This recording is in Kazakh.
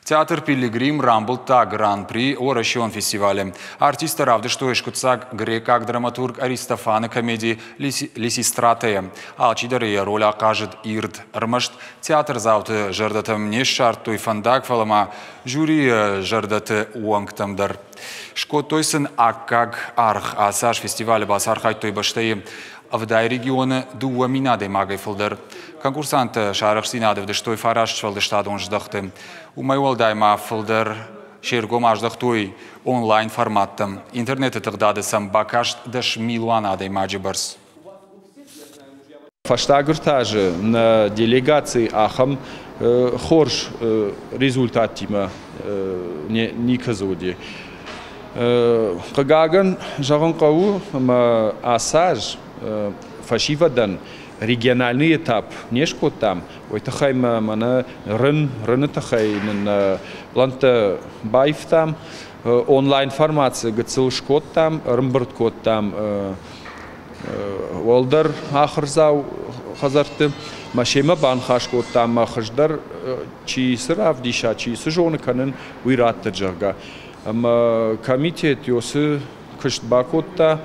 Театр «Пилигрим» Рамблта Гран-при Орашион фестивале. Артисты равдышто ишкутсак грекак драматург Аристофана комедии Лисистратея. Алчидары роль окажет Ирд Рмашт. Театр завты жардатам не шартуй фандак фалама. Жюри жардаты уангтамдар. Шкотойсын аккаг арх асаш фестивале басархай той баштаи. Авдай регионы дуа минады магай фылдар. Конкурсант шарах синады вдыштой фараш чвалдыштады он ждахты. Умайвалдай ма фылдар шергом аждахтой онлайн форматтам. Интернеты тыгдады сам бакашт даш милуанадай маджибарс. Фаштагыртажы на делегации ахам хорш результатима не казуди. Кагаган жаган кау асаж фашивадан региональный этап нешко там ойтахай мана рын тахай на ланта байф там онлайн формация гцил шкот там рымбырт кот там волдар ахырзау хазарты машема банхаш кот там махаждар чисыр авдиша чисыр жоны канын уйратты жага комитет ёсы кышт бакотта